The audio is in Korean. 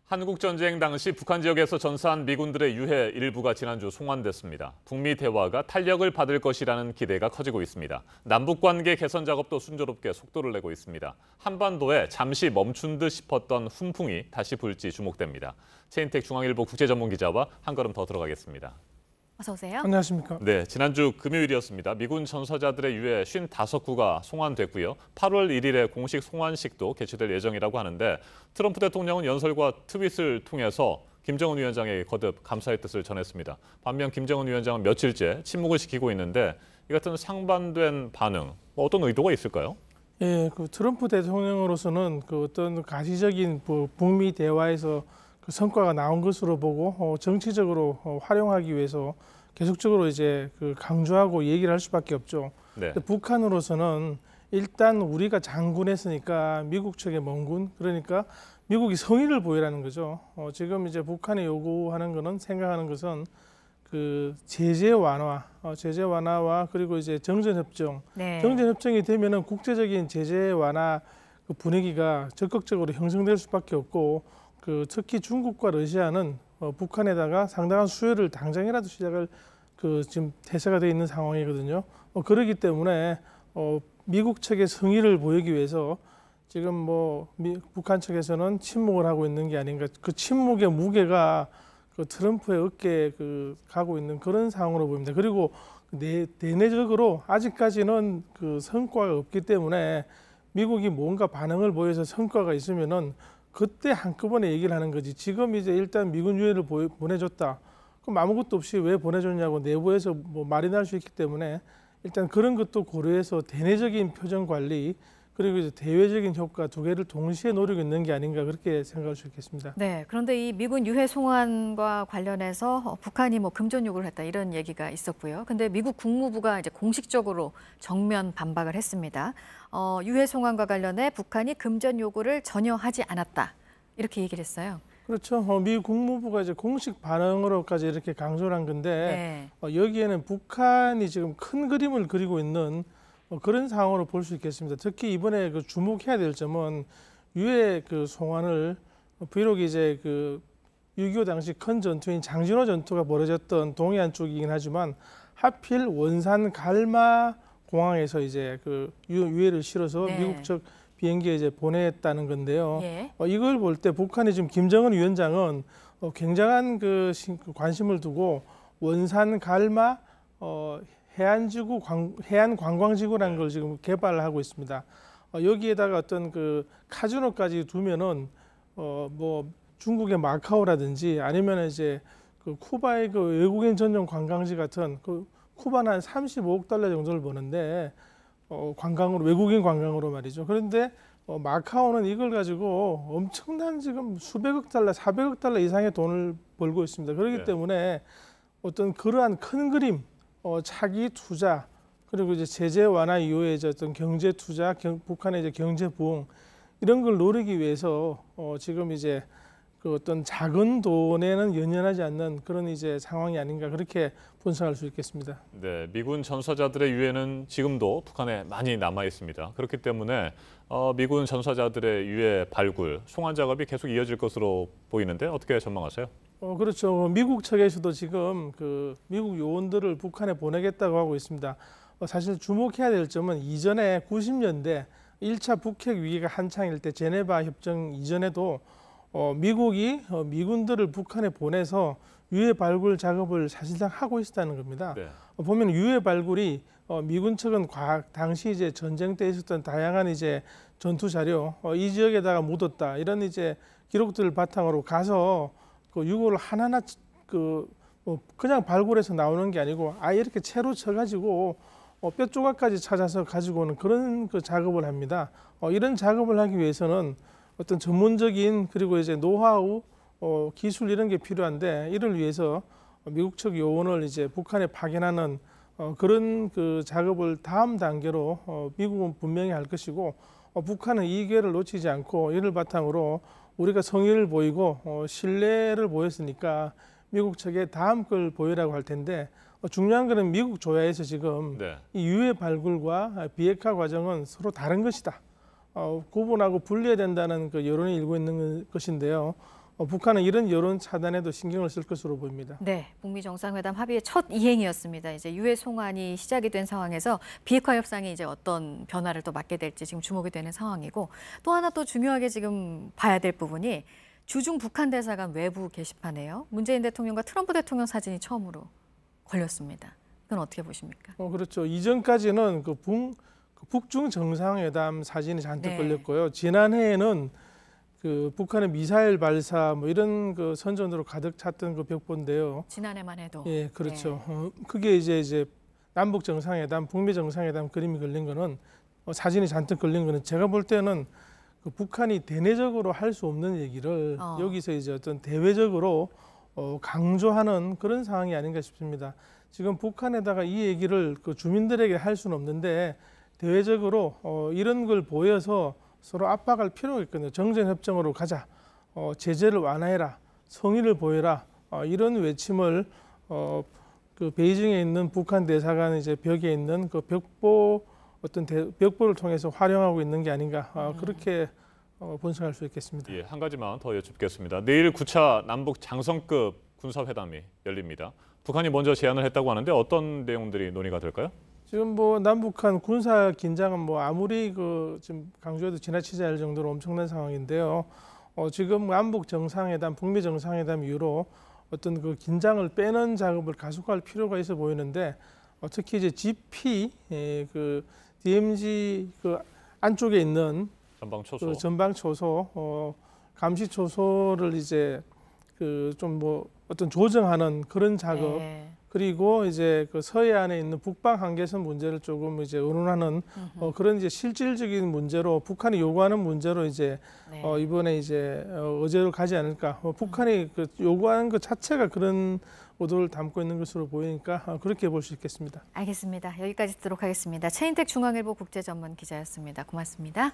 한국전쟁 당시 북한 지역에서 전사한 미군들의 유해 일부가 지난주 송환됐습니다. 북미 대화가 탄력을 받을 것이라는 기대가 커지고 있습니다. 남북관계 개선 작업도 순조롭게 속도를 내고 있습니다. 한반도에 잠시 멈춘 듯 싶었던 훈풍이 다시 불지 주목됩니다. 최인택 중앙일보 국제전문기자와 한 걸음 더 들어가겠습니다. 어서 오세요. 안녕하십니까. 네, 지난주 금요일이었습니다. 미군 전사자들의 유해 55구가 송환됐고요. 8월 1일에 공식 송환식도 개최될 예정이라고 하는데 트럼프 대통령은 연설과 트윗을 통해서 김정은 위원장에게 거듭 감사의 뜻을 전했습니다. 반면 김정은 위원장은 며칠째 침묵을 시키고 있는데 이 같은 상반된 반응, 어떤 의도가 있을까요? 예, 트럼프 대통령으로서는 어떤 가시적인 북미 대화에서 성과가 나온 것으로 보고 정치적으로 활용하기 위해서 계속적으로 이제 강조하고 얘기를 할 수밖에 없죠. 네. 북한으로서는 일단 우리가 장군했으니까 미국 측의 멍군, 그러니까 미국이 성의를 보이라는 거죠. 지금 이제 북한이 요구하는 거는 생각하는 것은 제재 완화와 그리고 이제 정전 협정. 네. 정전 협정이 되면은 국제적인 제재 완화 분위기가 적극적으로 형성될 수밖에 없고. 특히 중국과 러시아는 북한에다가 상당한 수혜를 당장이라도 시작을 지금 대세가 돼 있는 상황이거든요. 그렇기 때문에 미국 측의 성의를 보이기 위해서 지금 북한 측에서는 침묵을 하고 있는 게 아닌가. 그 침묵의 무게가 트럼프의 어깨에 가고 있는 그런 상황으로 보입니다. 그리고 내내적으로 아직까지는 성과가 없기 때문에 미국이 뭔가 반응을 보여서 성과가 있으면은 그때 한꺼번에 얘기를 하는 거지. 지금 이제 일단 미군 유해를 보내줬다. 그럼 아무것도 없이 왜 보내줬냐고 내부에서 말이 날 수 있기 때문에 일단 그런 것도 고려해서 대내적인 표정 관리 그리고 이제 대외적인 효과 두 개를 동시에 노리고 있는 게 아닌가 그렇게 생각할 수 있겠습니다. 네, 그런데 이 미군 유해 송환과 관련해서 북한이 금전 요구를 했다 이런 얘기가 있었고요. 근데 미국 국무부가 이제 공식적으로 정면 반박을 했습니다. 유해 송환과 관련해 북한이 금전 요구를 전혀 하지 않았다 이렇게 얘기를 했어요. 그렇죠. 미국 국무부가 이제 공식 반응으로까지 이렇게 강조를 한 건데 네. 여기에는 북한이 지금 큰 그림을 그리고 있는 그런 상황으로 볼 수 있겠습니다. 특히 이번에 주목해야 될 점은 유해 송환을 비록 이제 6.25 당시 큰 전투인 장진호 전투가 벌어졌던 동해안 쪽이긴 하지만 하필 원산 갈마 공항에서 이제 유해를 실어서 네. 미국 측 비행기에 이제 보냈다는 건데요. 예. 이걸 볼 때 북한이 지금 김정은 위원장은 굉장한 관심을 두고 원산 갈마 해안지구 해안관광지구라는 걸 지금 개발을 하고 있습니다. 여기에다가 어떤 카지노까지 두면은 중국의 마카오라든지 아니면 이제 쿠바의 외국인 전용 관광지 같은 쿠바는 한 35억 달러 정도를 버는데 관광으로 외국인 관광으로 말이죠. 그런데 마카오는 이걸 가지고 엄청난 지금 수백억 달러, 400억 달러 이상의 돈을 벌고 있습니다. 그렇기 때문에 어떤 그러한 큰 그림 차기 투자 그리고 이제 제재 완화 이후에 이제 어떤 경제 투자, 북한의 이제 경제 부흥 이런 걸 노리기 위해서 지금 이제 어떤 작은 돈에는 연연하지 않는 그런 이제 상황이 아닌가 그렇게 분석할 수 있겠습니다. 네, 미군 전사자들의 유해는 지금도 북한에 많이 남아 있습니다. 그렇기 때문에 미군 전사자들의 유해 발굴, 송환 작업이 계속 이어질 것으로 보이는데 어떻게 전망하세요? 그렇죠. 미국 측에서도 지금 미국 요원들을 북한에 보내겠다고 하고 있습니다. 사실 주목해야 될 점은 이전에 90년대 1차 북핵 위기가 한창일 때 제네바 협정 이전에도 미국이 미군들을 북한에 보내서 유해 발굴 작업을 사실상 하고 있었다는 겁니다. 네. 보면 유해 발굴이 미군 측은 당시 이제 전쟁 때 있었던 다양한 이제 전투 자료, 이 지역에다가 묻었다 이런 이제 기록들을 바탕으로 가서 유골을 하나하나 그냥 발굴해서 나오는 게 아니고 아예 이렇게 채로 쳐가지고 뼈 조각까지 찾아서 가지고 오는 그런 작업을 합니다. 이런 작업을 하기 위해서는 어떤 전문적인 그리고 이제 노하우, 기술 이런 게 필요한데 이를 위해서 미국 측 요원을 이제 북한에 파견하는 그런 작업을 다음 단계로 미국은 분명히 할 것이고 북한은 이 기회를 놓치지 않고 이를 바탕으로 우리가 성의를 보이고 신뢰를 보였으니까 미국 측에 다음 걸 보이라고 할 텐데 중요한 것은 미국 조야에서 지금 이 유해 발굴과 비핵화 과정은 서로 다른 것이다. 구분하고 분리해야 된다는 여론이 일고 있는 것인데요. 북한은 이런 여론 차단에도 신경을 쓸 것으로 보입니다. 네, 북미 정상회담 합의의 첫 이행이었습니다. 이제 유해 송환이 시작이 된 상황에서 비핵화 협상이 이제 어떤 변화를 또 맞게 될지 지금 주목이 되는 상황이고, 또 하나 또 중요하게 지금 봐야 될 부분이 주중 북한 대사관 외부 게시판에요. 문재인 대통령과 트럼프 대통령 사진이 처음으로 걸렸습니다. 이건 어떻게 보십니까? 그렇죠. 이전까지는 북중 정상회담 사진이 잔뜩 네. 걸렸고요. 지난해에는 그 북한의 미사일 발사 뭐 이런 그 선전으로 가득 찼던 그 벽보인데요. 지난해만 해도. 예, 그렇죠. 그게 이제 남북 정상회담, 북미 정상회담 그림이 걸린 거는 사진이 잔뜩 걸린 거는 제가 볼 때는 그 북한이 대내적으로 할 수 없는 얘기를 여기서 이제 어떤 대외적으로 강조하는 그런 상황이 아닌가 싶습니다. 지금 북한에다가 이 얘기를 그 주민들에게 할 수는 없는데 대외적으로 이런 걸 보여서 서로 압박할 필요가 있거든요. 정전협정으로 가자, 제재를 완화해라, 성의를 보여라, 이런 외침을 그 베이징에 있는 북한 대사관 이제 벽에 있는 그 벽보를 통해서 활용하고 있는 게 아닌가 그렇게 분석할 수 있겠습니다. 예, 한 가지만 더 여쭙겠습니다. 내일 9차 남북 장성급 군사회담이 열립니다. 북한이 먼저 제안을 했다고 하는데 어떤 내용들이 논의가 될까요? 지금 뭐 남북한 군사 긴장은 뭐 아무리 그 지금 강조해도 지나치지 않을 정도로 엄청난 상황인데요. 지금 남북 정상회담, 북미 정상회담 이후로 어떤 그 긴장을 빼는 작업을 가속할 필요가 있어 보이는데 특히 이제 GP 그 DMZ 그 안쪽에 있는 전방 초소. 그 전방 초소, 감시 초소를 이제 그 좀 뭐 어떤 조정하는 그런 작업. 네. 그리고 이제 그 서해안에 있는 북방 한계선 문제를 조금 이제 의논하는 그런 이제 실질적인 문제로 북한이 요구하는 문제로 이제 네. 이번에 이제 어제로 가지 않을까. 북한이 그 요구하는 것 자체가 그런 의도를 담고 있는 것으로 보이니까 그렇게 볼 수 있겠습니다. 알겠습니다. 여기까지 듣도록 하겠습니다. 최인택 중앙일보 국제전문 기자였습니다. 고맙습니다.